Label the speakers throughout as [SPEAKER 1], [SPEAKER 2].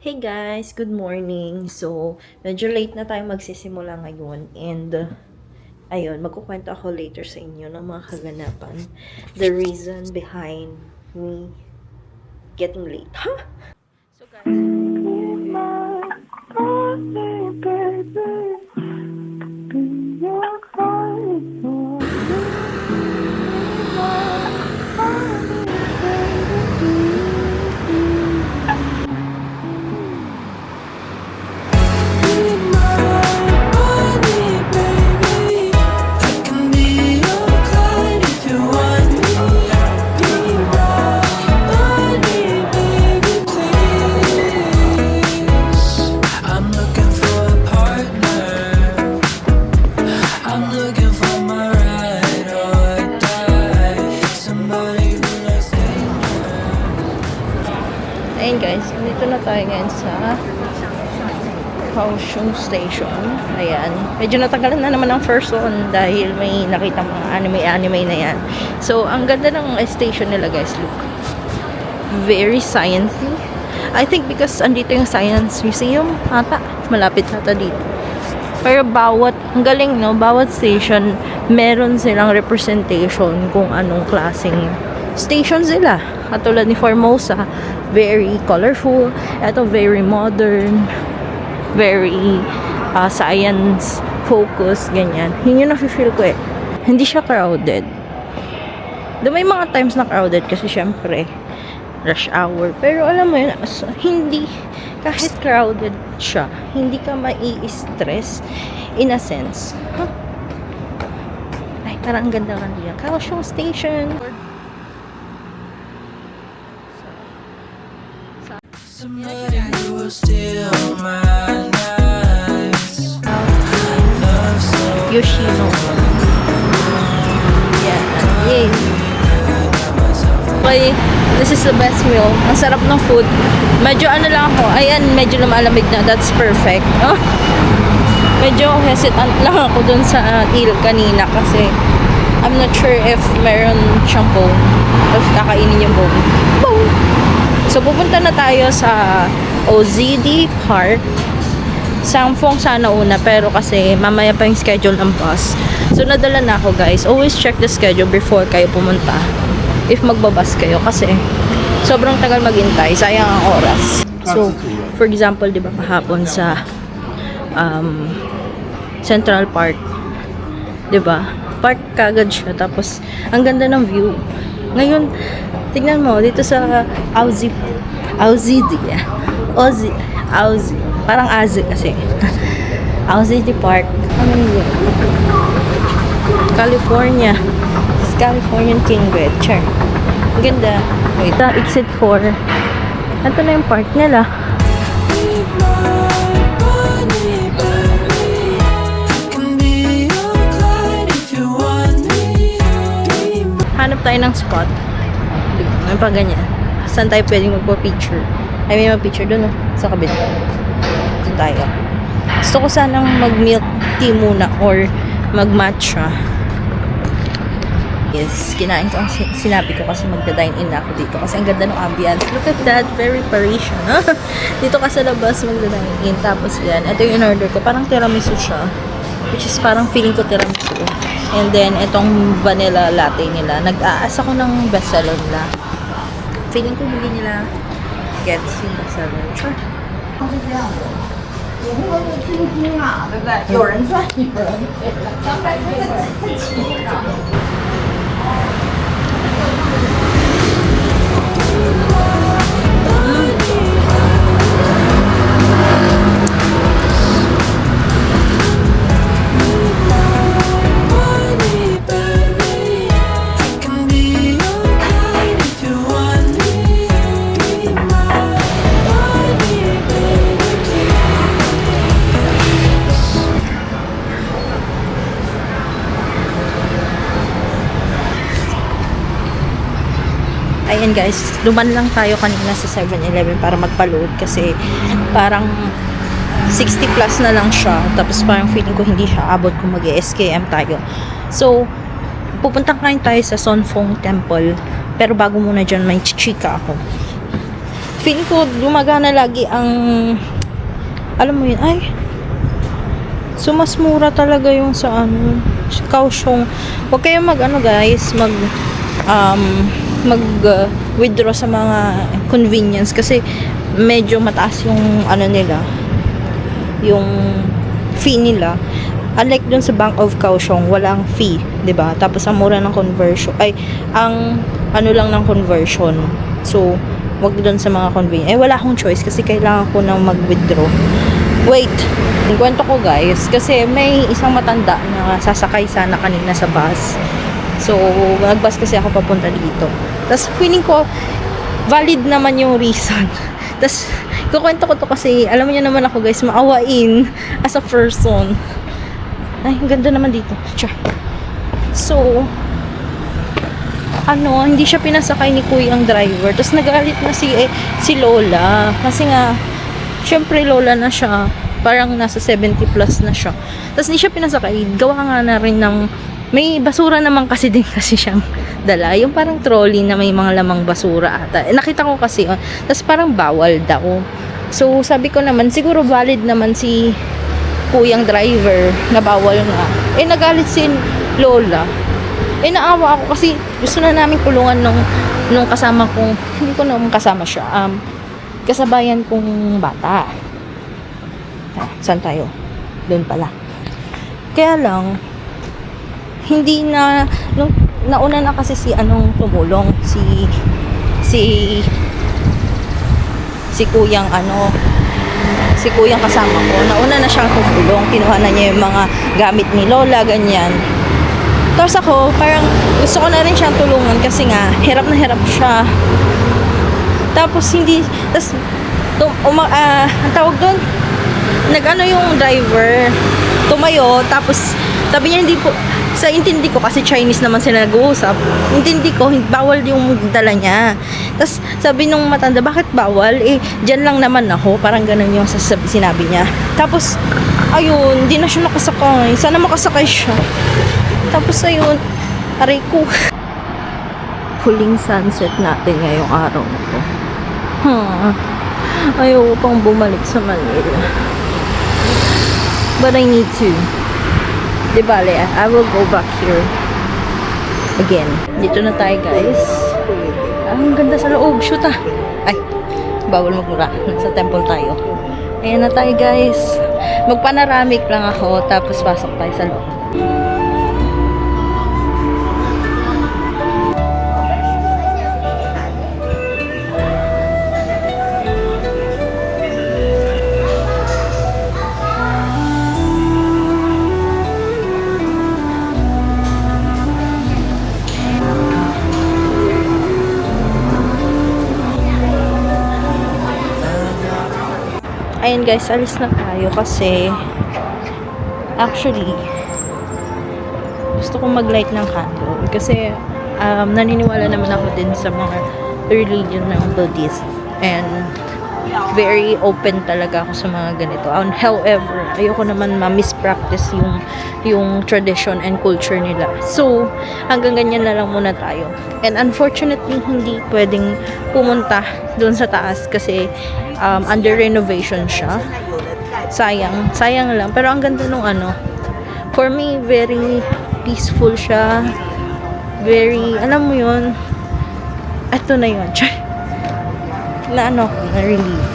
[SPEAKER 1] Hey guys, good morning. So, medyo late na tayo magsisimula ngayon and ayun, magkukwento ako later sa inyo ng mga kaganapan. The reason behind me getting late. Huh? So guys, ayun guys, dito na tayo ngayon sa Kaohsiung Station. Ayan. Medyo natagalan na naman ang first one dahil may nakita mga anime na yan. So, ang ganda ng station nila guys. Look. Very sciencey. I think because andito yung Science Museum. Ata. Malapit ata dito. Pero ang galing no, bawat station, meron silang representation kung anong klaseng station sila. Katulad ni Formosa, very colorful. Ito, very modern. Very science focus, ganyan. Yun yung nafe-feel ko eh. Hindi siya crowded. May mga times na crowded kasi syempre rush hour. Pero alam mo yun, hindi, kahit crowded siya, hindi ka mai-stress in a sense. Huh? Ay, parang ang ganda kanina. Kaohsiung Station.
[SPEAKER 2] Somebody who will steal my nights. Love so
[SPEAKER 1] Yoshino. Yeah. Yay. Okay, this is the best meal. Ang sarap ng food. Medyo ano lang ako. Ayan, medyo lumalamig na. That's perfect. Oh. Medyo hesitant lang ako dun sa il kanina kasi I'm not sure if meron siyang bone. If kakainin yung bone. Bone! So, pupunta na tayo sa OZD Park. Samfong sana una, pero kasi mamaya pa yung schedule ng bus. So, nadala na ako guys. Always check the schedule before kayo pumunta. If magbabas kayo kasi sobrang tagal maghintay. Sayang ang oras. So, for example, di ba kahapon sa Central Park. Di ba? Park kagad siya. Tapos, ang ganda ng view. Ngayon, tignan mo, dito sa Aussie, parang Azi kasi. Aussie Park. Ano yun? California. It's Californian Kingred. Sure. Ang ganda. Wait, exit 4. Ito na yung park nila. Hanap tayo ng spot. May pa ganyan. Saan tayo pwedeng magpa-picture? Ay, may mag-picture doon, sa kabila. Dito tayo. Gusto ko sanang mag-milk tea muna or mag-matcha. Yes, kinain ko ang sinabi ko kasi magda-dine-in na ako dito. Kasi ang ganda ng ambience. Look at that, very Parisian. Dito ka sa labas magda-dine-in. Tapos yan, ito yung in-order ko. Parang tiramisu siya. Which is parang feeling ko tiramisu. And then, itong vanilla latte nila. Nag-aas ako ng bestseller nila. Feeling ko hindi nila gets yung bestseller. Sure.
[SPEAKER 3] 也会有定金啊，对不对？有人赚，有人赔了，咱们太奇怪了。
[SPEAKER 1] Ayan guys, luman lang tayo kanina sa 7-Eleven para magpa-load kasi parang 60 plus na lang siya. Tapos parang feeling ko hindi siya abot kung mag-SKM tayo. So, pupunta kain tayo sa Sonfong Temple. Pero bago muna dyan, may chichika ako. feeling ko gumagana lagi ang, alam mo yun, ay, so mas mura talaga yung sa ano, Kaohsiung. Huwag kayong mag ano guys, withdraw sa mga convenience kasi medyo mataas yung ano nila, yung fee nila. Unlike dun sa Bank of Kaohsiung, walang fee, 'di ba? Tapos ang mura ng conversion, ay ang ano lang ng conversion. So, wag dun sa mga convenience. Wala akong choice kasi kailangan ko nang mag-withdraw. Wait, yung kwento ko guys, kasi may isang matanda na sasakay sana kanina sa bus. So, nag-bus kasi ako papunta dito. Tapos, feeling ko, valid naman yung reason. Tapos, kukwento ko to kasi, alam niyo naman ako guys, maawain as a person. Ay, ang ganda naman dito. Tcha. So, ano, hindi siya pinasakay ni Kuya ang driver. Tapos, nagalit na si Lola. Kasi nga, syempre Lola na siya. Parang nasa 70 plus na siya. Tapos, hindi siya pinasakay. Gawa nga na rin ng, may basura naman kasi din kasi siyang dala. Yung parang trolley na may mga lamang basura ata. Nakita ko kasi, tapos parang bawal daw. So, sabi ko naman, siguro valid naman si Kuyang driver na bawal nga. Nagalit si Lola. Naawa ako kasi gusto na namin kulungan nung kasama kong, hindi ko naman kasama siya, kasabayan kong bata. Saan tayo? Doon pala. Kaya lang, hindi na, nung nauna na kasi si tumulong, si Kuyang si Kuyang kasama ko, nauna na siyang tumulong, kinuha na niya yung mga gamit ni Lola, ganyan. Tapos ako, parang gusto ko na rin siyang tulungan kasi nga, hirap na hirap siya. Tapos ang tawag doon, yung driver, tumayo, tapos sabi niya hindi po, sa intindi ko kasi Chinese naman sila nag-uusap, intindi ko bawal yung dala niya. Tapos sabi nung matanda, bakit bawal? Dyan lang naman ako, parang ganun yung sinabi niya. Tapos ayun, hindi na siya nakasakay, sana makasakay siya. Tapos ayun, aray ko, huling sunset natin ngayong araw na to. Ayoko pang bumalik sa Manila, but I need to. Di bale, I will go back here again. Dito na tayo guys. Ang ganda sa loob. Shoot ah. Ay, bawal magmura. Nasa temple tayo. Ayan na tayo guys. Magpanaramik lang ako. Tapos pasok tayo sa loob. Ayan guys, alis na tayo kasi actually gusto kong mag-light ng candle kasi naniniwala naman ako din sa mga religion ng Buddhist and very open talaga ako sa mga ganito. However, ayoko naman ma-mispractice yung tradition and culture nila. So, hanggang ganyan na lang muna tayo. And unfortunately, hindi pwedeng pumunta doon sa taas kasi under renovation siya. Sayang lang. Pero ang ganda nung for me, very peaceful siya. Very, alam mo yun, eto na yun. Na relief.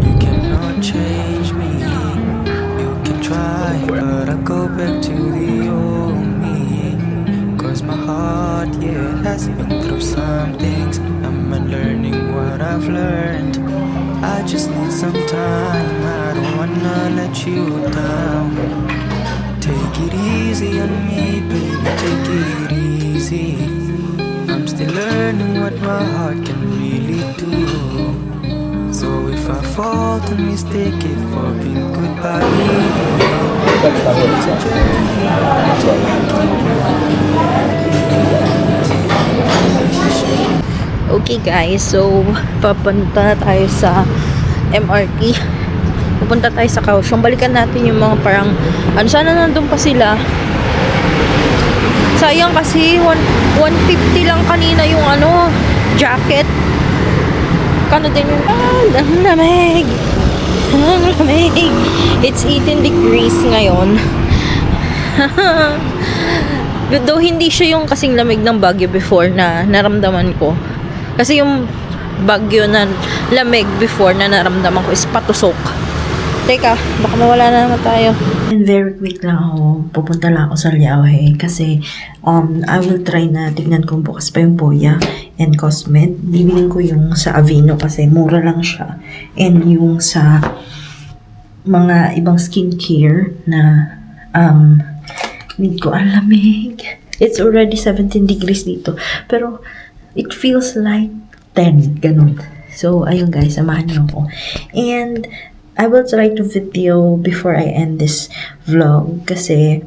[SPEAKER 2] You cannot change me. You can try, but I go back to the old me. 'Cause my heart, yeah, has been through some things. I'm unlearning what I've learned. I just need some time. I don't wanna let you down. Take it easy on me, baby, take it easy. I'm still learning what my heart can really do. So if I fall, then mistake it for being goodbye. It's a journey, I'm taking you.
[SPEAKER 1] Okay guys, so papunta na tayo sa MRT. Pupunta tayo sa Kaohsiung. Balikan natin yung mga parang, sana nandun pa sila. Sayang kasi 150 lang kanina yung jacket. Kano din yun? Ang lamig. Ang lamig. It's 18 degrees ngayon. Though hindi siya yung kasing lamig ng Baguio before na naramdaman ko. Kasi yung Baguio na lamig before na naramdaman ko is patusok. Teka, baka mawala na naman tayo.
[SPEAKER 4] And very quick lang ako, pupunta lang ako sa Liaohe kasi I will try na tignan kung bukas pa yung Poya and Cosmed. Bibilin ko yung sa Aveeno kasi mura lang siya. And yung sa mga ibang skincare na need ko, ang lamig. It's already 17 degrees dito. Pero it feels like 10, ganun. So, ayun guys, samahan niyo ako. And I will try to video before I end this vlog kasi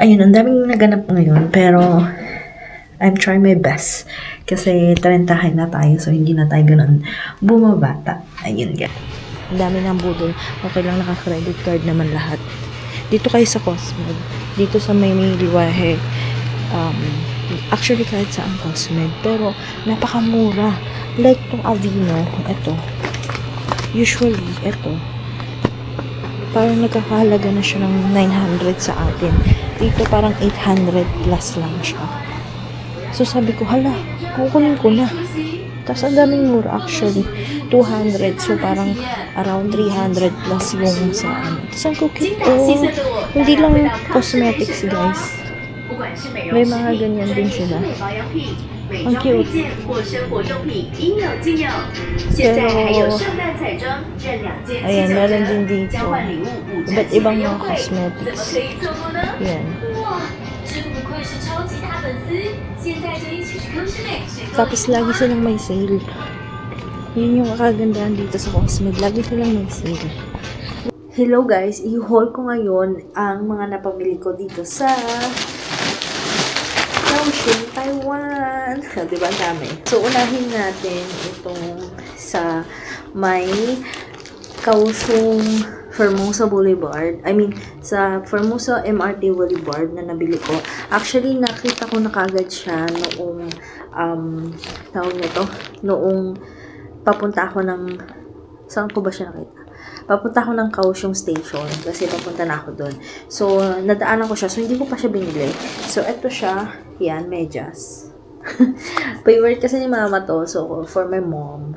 [SPEAKER 4] ayun, ang daming naganap ngayon pero I'm trying my best kasi 30 na tayo so hindi na tayo ganun bumabata. Ayun guys.
[SPEAKER 1] Ang dami ng budol. Okay lang, naka-credit card naman lahat. Dito kayo sa Cosmed. Dito sa may Liwahe. Actually, kahit saan Cosmed. Pero, napakamura. Like tong Aveeno. Ito. Usually, ito. Parang nagkakahalaga na siya ng 900 sa atin. Dito parang 800 plus lang siya. So, sabi ko, hala, kukunin ko na. Tapos, ang daming mura actually. 200. So, parang around 300 plus yung sa ano. Tapos, ang cute. Hindi lang cosmetics, guys. May mga ganyan din sila. Ang cute. Pero, ayan, meron din dito. Iba't ibang mga cosmetics. Yan. Tapos, lagi silang may sale. Yun yung kagandahan dito sa Cosmed. Lagi silang may sale. Hello guys, i-haul ko ngayon ang mga napamili ko dito sa Kaohsiung, Taiwan. Diba ang dami? So, unahin natin itong sa may Kaohsiung Formosa Boulevard. I mean, sa Formosa MRT Boulevard na nabili ko. Actually, nakita ko na kagad siya noong, tawag nito, noong papunta ako ng, saan ko ba siya nakita? Papunta ako ng Kaohsiung Station kasi papunta na ako doon. So, nadaanan ko siya. So, hindi ko pa siya binili. So, eto siya. Yan, medyas. Favorite kasi ni mama to. So, for my mom.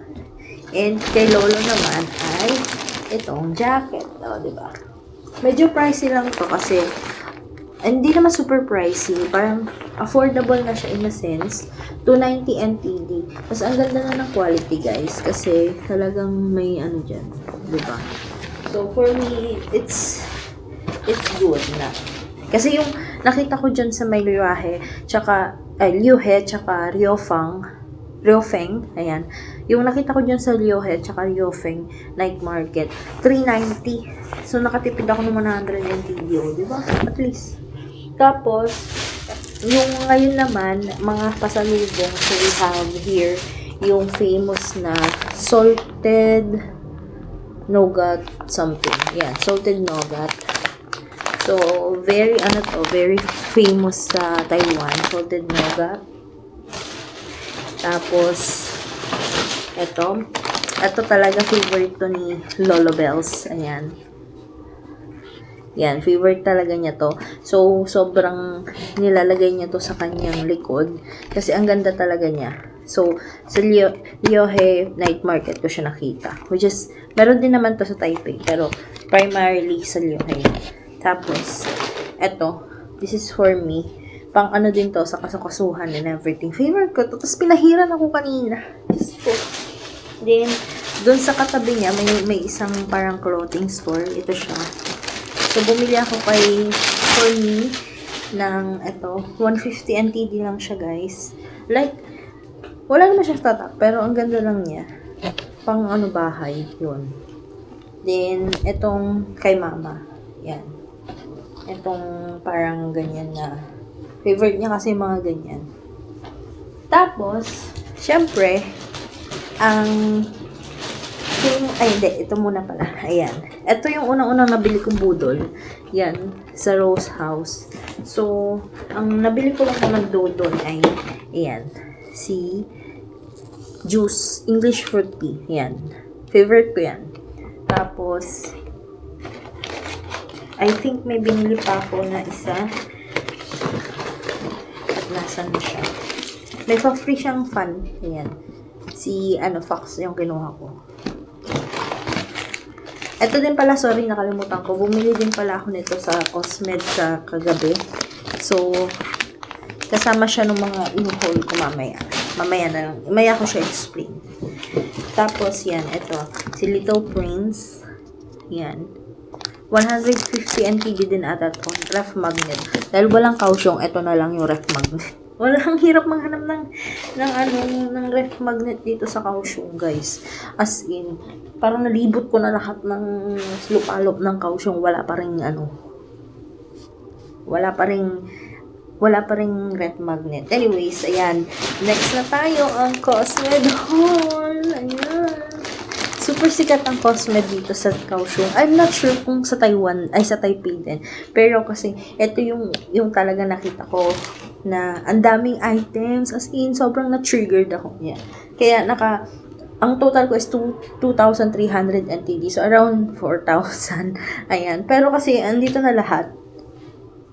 [SPEAKER 1] And kay lolo naman ay itong jacket. O, diba? Medyo pricey lang to kasi hindi naman super pricey. Parang affordable na siya in a sense. 290 NTD. Mas ang ganda na ng quality, guys. Kasi talagang may ano dyan. Diba? So, for me, it's good na. Kasi yung nakita ko dyan sa may Liuhe, tsaka Riofeng, ayan. Yung nakita ko dyan sa Liuhe, tsaka Riofeng Night Market, 390. So, nakatipid ako ng 100 NTD, diba? At least. Tapos, yung ngayon naman, mga pasalubong, so we have here yung famous na salted nougat something. Yeah, salted nougat. So, very famous sa Taiwan, salted nougat. Tapos, ito talaga favorite to ni Lolo Bells. Ayan. Yan, favorite talaga niya to. So, sobrang nilalagay niya to sa kanyang likod. Kasi ang ganda talaga niya. So, sa Liuhe Night Market ko siya nakita. Which is, meron din naman to sa Taipei. Pero, primarily sa Liuhe. Tapos, eto. This is for me. Pang ano din to, sa kasukasuhan and everything. Favorite ko to. Tapos, pinahiran ako kanina. Then, dun sa katabi niya, may isang parang clothing store. Ito siya. So, bumili ako for me, ng, 150 NTD lang siya, guys. Like, wala naman siya tatak, pero ang ganda lang niya. Pang bahay, yun. Then, itong kay mama. Yan. Itong parang ganyan na, favorite niya kasi mga ganyan. Tapos,
[SPEAKER 4] syempre, ang ito muna pala. Ayan. Ito yung unang-unang nabili kong budol. Yan, sa Rose House. So, ang nabili ko lang naman doon ay, ayan, si Juice, English Fruit Tea. Yan. Favorite ko yan. Tapos, I think may binili pa ako na isa. At nasan na siya. May pa-free siyang fan. Ayan. Si, Fox yung kinuha ko. Ito din pala, sorry, nakalimutan ko. Bumili din pala ako nito sa Cosmed sa kagabi. So, kasama siya ng mga in-haul ko mamaya. Mamaya na lang. Mamaya ko siya explain. Tapos, yan, ito. Si Little Prince. Yan. 150 NTD din ata ito. Ref magnet. Dahil walang kausyong, ito na lang yung ref magnet. Walang hirap maghanap ng ref magnet dito sa kausyong, guys. As in, parang nalibot ko na lahat ng lupalop ng kausyong. Wala pa ring ref magnet. Anyways, ayan. Next na tayo ang Cosmed haul. Ayan. Super sikat ang Cosmed dito sa Kaohsiung. I'm not sure kung sa Taiwan, ay sa Taipei din. Pero kasi, ito yung talaga nakita ko na ang daming items. As in, sobrang na-triggered ako. Yeah. Kaya ang total ko is 2,300 NTD. So, around 4,000. Ayan. Pero kasi, andito na lahat.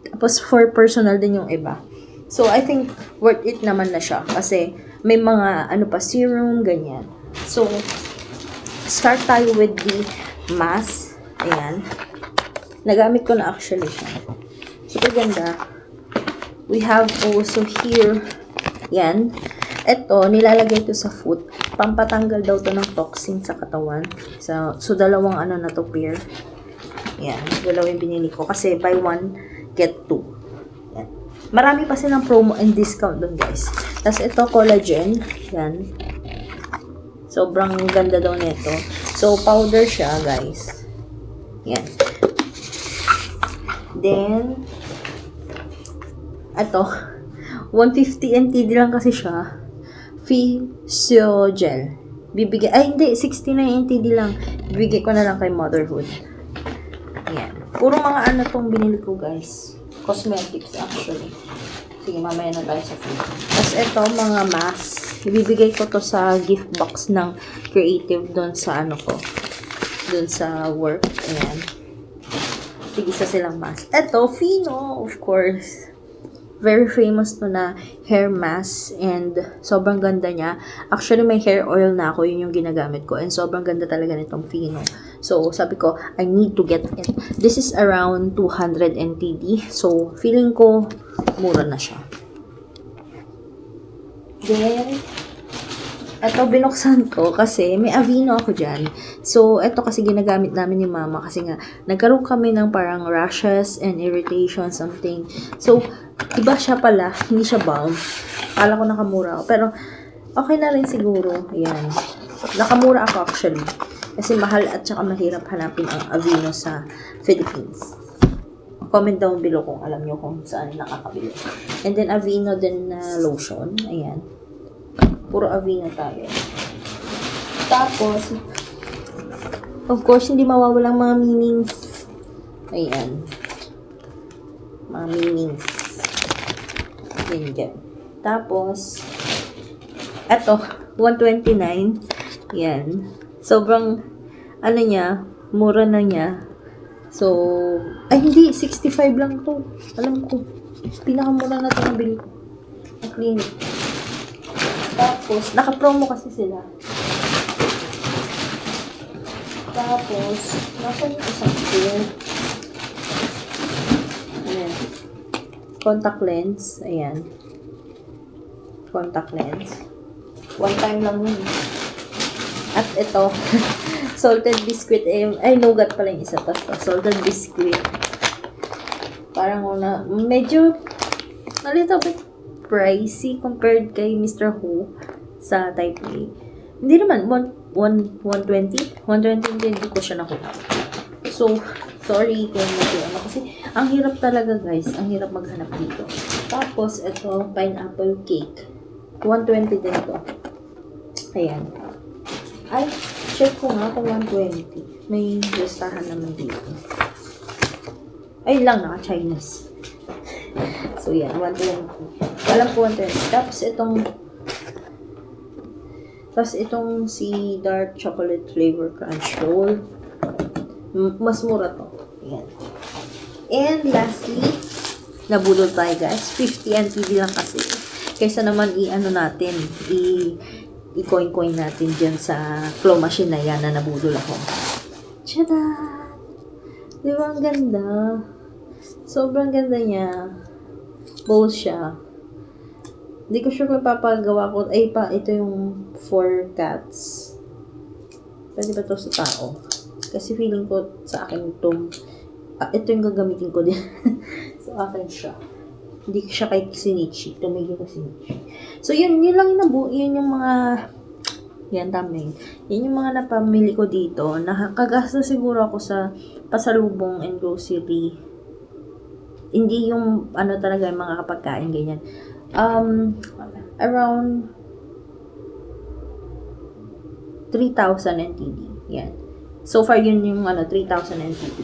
[SPEAKER 4] Tapos, for personal din yung iba. So, I think, worth it naman na siya. Kasi, may mga, serum, ganyan. So, start tayo with the mask. Ayan. Nagamit ko na actually siya. Super ganda. We have also here, yan. Ito, nilalagay to sa foot. Pampatanggal daw to ng toxin sa katawan. So dalawang na to pair. Yan. Dalawang binili ko. Kasi buy one, get two. Yan. Marami pa silang promo and discount dun, guys. Tapos ito, collagen. Yan. Sobrang ganda daw nito. So, powder siya, guys. Yan. Then, ito, 150 NTD lang kasi siya. Physiogel. Hindi, 69 NTD lang. Bibigay ko na lang kay Motherhood. Yan. Puro mga tong binili ko, guys. Cosmetics, actually. Sige, mamaya na tayo sa food. Tapos ito, mga mask. Ibibigay ko to sa gift box ng Creative doon sa doon sa work. Ayan. Tig-isa silang mask. Ito, Fino, of course. Very famous to na hair mask and sobrang ganda niya. Actually, may hair oil na ako. Yun yung ginagamit ko. And sobrang ganda talaga nitong Fino. So, sabi ko, I need to get it. This is around 200 NTD. So, feeling ko, mura na siya. Then, ito binuksan ko kasi may Aveeno ako dyan. So, ito kasi ginagamit namin ni mama kasi nga, nagkaroon kami ng parang rashes and irritation, something. So, iba siya pala, hindi siya balm. Kala ko nakamura ako. Pero, okay na rin siguro. Ayan. Nakamura ako actually. Kasi mahal at saka mahirap hanapin ang Aveeno sa Philippines. Comment down below kung alam nyo kung saan nakakabili. And then, Aveeno din na lotion. Ayan. Puro Aveeno tayo. Tapos, of course, hindi mawawalang mga meanings. Ayan. Mga meanings. Yan. Tapos, eto, 129. Yan. Sobrang, niya, mura na niya. So, ay hindi, 65 lang to. Alam ko, pinakamura na ito nabili ko. Ang clinic. Tapos, naka-promo kasi sila. Tapos, nasa yung isang pair. Ayan. Contact lens. Ayan. Contact lens. One time lang yun. At ito, salted biscuit. Ay, nougat pala yung isa. Tapos, salted biscuit. Parang medyo, a little bit pricey compared kay Mr. Ho sa Taipei. Hindi naman, 120? 120 hindi ko siya nakuha. So, sorry kung kasi ang hirap talaga, guys. Ang hirap maghanap dito. Tapos, ito, pineapple cake. 120 din ito. Ayan. Ay, check ko nga kung 120. May listahan naman dito. Ay lang, naka-Chinese. So, yan, 120. Alam ko 120. Tapos itong si dark chocolate flavor crunch roll. Mas mura to. Ayan. And lastly, nabudol tayo guys. 50 NTD lang kasi. Kaysa naman i-ano natin, i-coin-coin natin dyan sa claw machine na yan na nabudol ako. Tada! Di ba ang ganda? Sobrang ganda niya. Bowl siya. Hindi ko sure kung papagawa ko. Ito yung 4 cats. Pwede ba to sa tao? Kasi feeling ko sa akin ito yung gagamitin ko din. Sa akin siya. Hindi siya kay Shinichi. Tumigil ko Shinichi. So, yun lang yun yung mga yan, dami. Yan yung mga napamili ko dito. Nakakagasta siguro ako sa pasalubong and grocery. Hindi yung talaga yung mga kapagkain, ganyan. Around 3,000 NTD. Yan. So far, yun yung 3,000 NTD.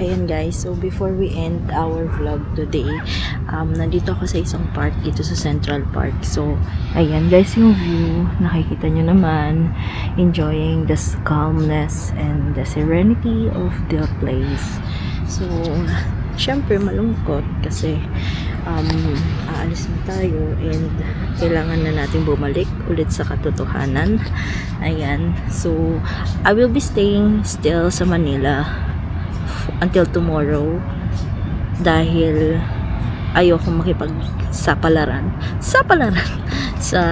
[SPEAKER 4] Ayan guys, so before we end our vlog today, nandito ako sa isang park dito sa Central Park. So, ayan guys yung view. Nakikita nyo naman. Enjoying the calmness and the serenity of the place. So, syempre malungkot kasi aalis na tayo and kailangan na natin bumalik ulit sa katotohanan. Ayan. So, I will be staying still sa Manila until tomorrow dahil ayoko makipagsapalaran sa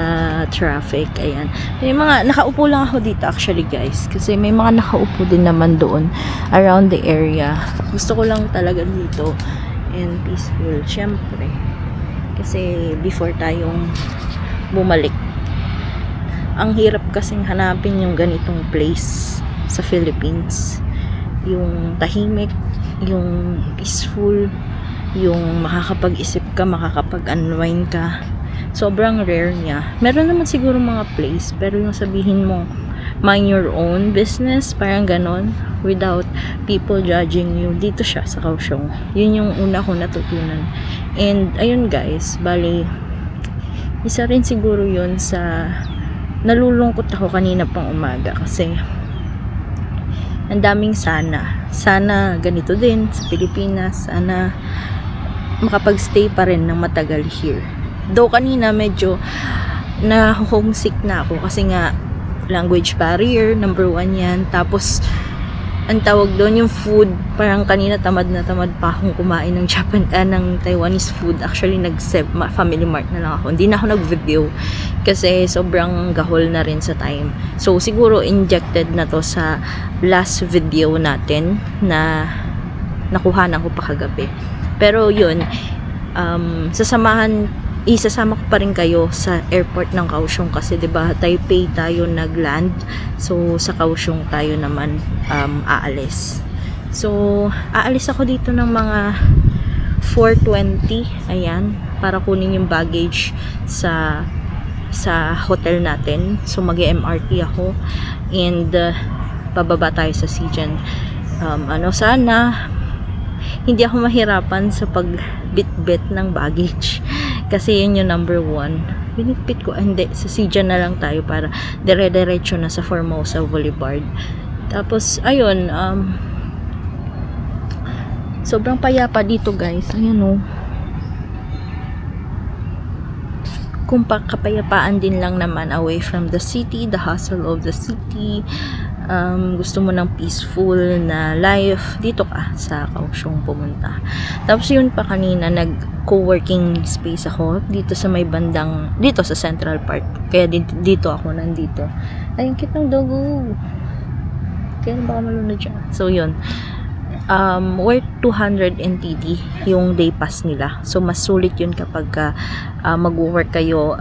[SPEAKER 4] traffic. Ayan. May mga nakaupo lang ako dito actually guys kasi may mga nakaupo din naman doon around the area. Gusto ko lang talaga dito and peaceful syempre kasi before tayong bumalik. Ang hirap kasing hanapin yung ganitong place sa Philippines. Yung tahimik, yung peaceful, yung makakapag-isip ka, makakapag-unwind ka. Sobrang rare niya. Meron naman siguro mga place, pero yung sabihin mo, mind your own business, parang ganon, without people judging you, dito siya sa Kaohsiung. Yun yung una kong natutunan. And, ayun guys, bali, isa rin siguro yun sa nalulungkot ako kanina pang umaga kasi ang daming sana ganito din sa Pilipinas, sana makapag-stay pa rin ng matagal here. Though kanina medyo na homesick na ako kasi nga language barrier, number 1 yan. Tapos ang tawag doon yung food, parang kanina tamad pa akong kumain ng ng Taiwanese food. Actually Family Mart na lang ako. Hindi na ako nag-video kasi sobrang gahol na rin sa time. So siguro injected na to sa last video natin na nakuhanan ko pa kagabi. Pero yun, isasama ko pa rin kayo sa airport ng Kaohsiung kasi 'di ba Taipei tayo nagland. So sa Kaohsiung tayo naman aalis. So aalis ako dito ng mga 4:20, ayan, para kunin yung baggage sa hotel natin. So mag-MRT ako and pababa tayo sa Sijan. Sana hindi ako mahirapan sa pagbitbit ng baggage. Kasi yun yung number 1. Binitbit ko. Hindi, sa Sijan na lang tayo para dire-diretso na sa Formosa Boulevard. Tapos, ayun, sobrang payapa dito guys. Ayan o. Kung kapayapaan din lang naman away from the city, the hustle of the city. Gusto mo ng peaceful na life, dito ka sa Kaohsiung pumunta. Tapos yun pa kanina, nag-co-working space ako dito sa may bandang, dito sa Central Park. Kaya dito ako nandito. Ay, ang cute ng dogo. Kaya baka malunod siya. So yun, worth 200 NTD yung day pass nila. So mas sulit yun kapag mag-work kayo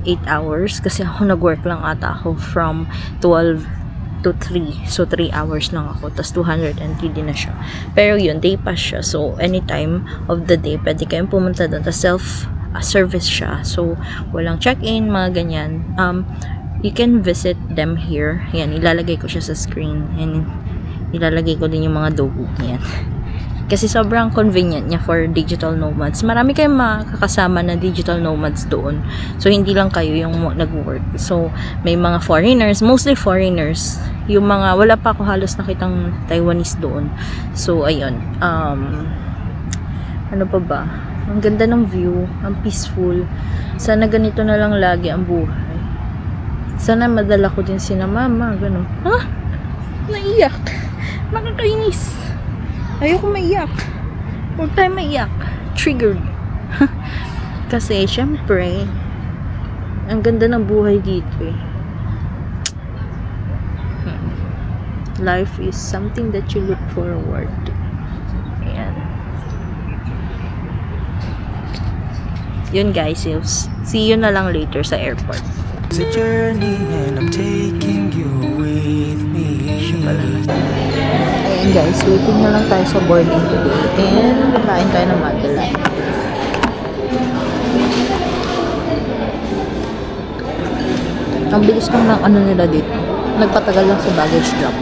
[SPEAKER 4] 8 hours. Kasi ako nag-work lang ata ako from 12 to 3. So, 3 hours lang ako. Tapos, 200 NTD na siya. Pero yun, day pass siya. So, anytime of the day, pwede kayong pumunta doon. Tapos, self-service siya. So, walang check-in, mga ganyan.
[SPEAKER 1] You can visit them here. Ayan, ilalagay ko siya sa screen. And ilalagay ko din yung mga logo. Ayan. Kasi sobrang convenient niya for digital nomads. Marami kayong makakasama na digital nomads doon. So, hindi lang kayo yung nag-work. So, may mga foreigners, mostly foreigners. Yung mga, wala pa ako halos nakitang Taiwanese doon. So, ayun. Ano pa ba? Ang ganda ng view. Ang peaceful. Sana ganito na lang lagi ang buhay. Sana madala ko din sina mama. Ganun. Ha? Naiyak. Nakakainis. Ayoko maiyak. Huwag tayo maiyak. Triggered. Kasi, syempre, ang ganda ng buhay dito eh. Life is something that you look forward to. Ayan. Yun guys, see you na lang later sa airport.
[SPEAKER 2] It's a journey and I'm taking you with me.
[SPEAKER 1] Ayan guys, waiting na lang tayo sa boarding today. And kain tayo ng Madeline. Ang bilis lang ng ano nila dito. Nagpatagal lang sa baggage drop.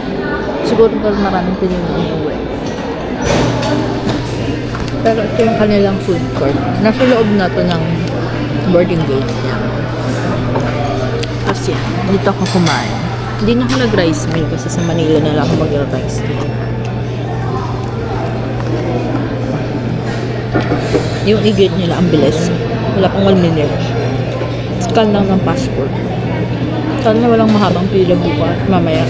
[SPEAKER 1] Siguro dahil maraming pinili uwi. Pero ito yung kanilang food court. Nasa loob na to ng boarding gate. Tapos yan, dito ako kumain. Hindi na ako nag-rice meal kasi sa Manila na lang ako mag-rice meal. Yung i-gate nila ang bilis. Wala pang 1 minute. Scan lang ng passport. Sana walang mahabang pila bukas mamaya.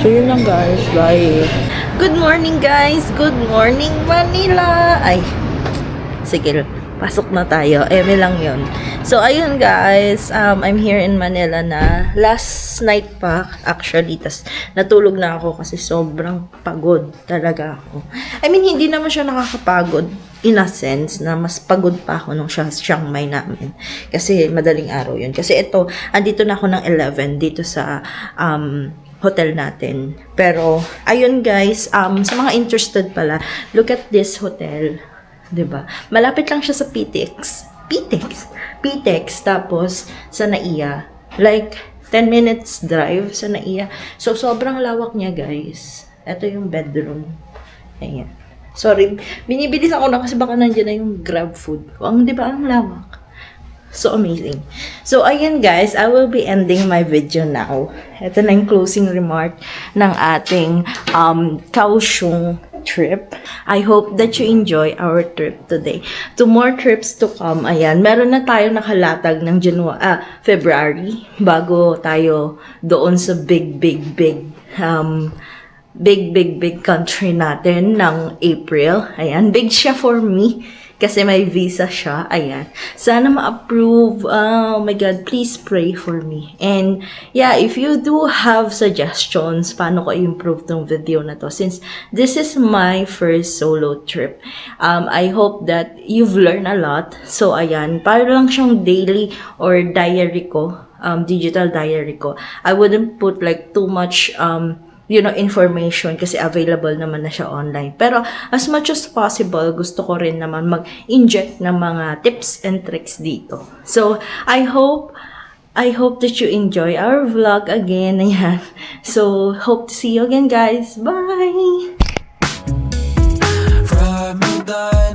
[SPEAKER 1] So yun lang guys. Bye. Good morning guys. Good morning Manila. Ay. Sige. Pasok na tayo. Eme lang yun. So, ayun guys. I'm here in Manila na. Last night pa, actually. Tas, natulog na ako kasi sobrang pagod talaga ako. I mean, hindi naman siya nakakapagod. In a sense, na mas pagod pa ako nung Chiang Mai namin. Kasi, madaling araw yun. Kasi ito, andito na ako ng 11 dito sa hotel natin. Pero, ayun guys, sa mga interested pala, look at this hotel. 'Di ba? Malapit lang siya sa PTX. Tapos sa Naiya. Like 10 minutes drive sa Naiya. So sobrang lawak niya, guys. Ito yung bedroom. Ayan. Sorry, binibilis ako na kasi baka nandiyan na yung grab food ko. Ang 'di ba ang lawak? So amazing. So ayan guys, I will be ending my video now. Ito na yung closing remark ng ating Kaohsiung trip. I hope that you enjoy our trip today. 2 more trips to come. Ayan, meron na tayo nakalatag ng February bago tayo doon sa big country natin ng April. Ayan, big siya for me kasi may visa siya. Ayan. Sana ma-approve. Oh my God, please pray for me. And yeah, if you do have suggestions, paano ko i-improve tong video na to? Since this is my first solo trip, I hope that you've learned a lot. So ayan, para lang siyang daily or diary ko, digital diary ko. I wouldn't put like too much information kasi available naman na siya online. Pero as much as possible, gusto ko rin naman mag-inject ng mga tips and tricks dito. So, I hope that you enjoy our vlog again. Ayan. So, hope to see you again, guys. Bye!
[SPEAKER 2] Ride me, die.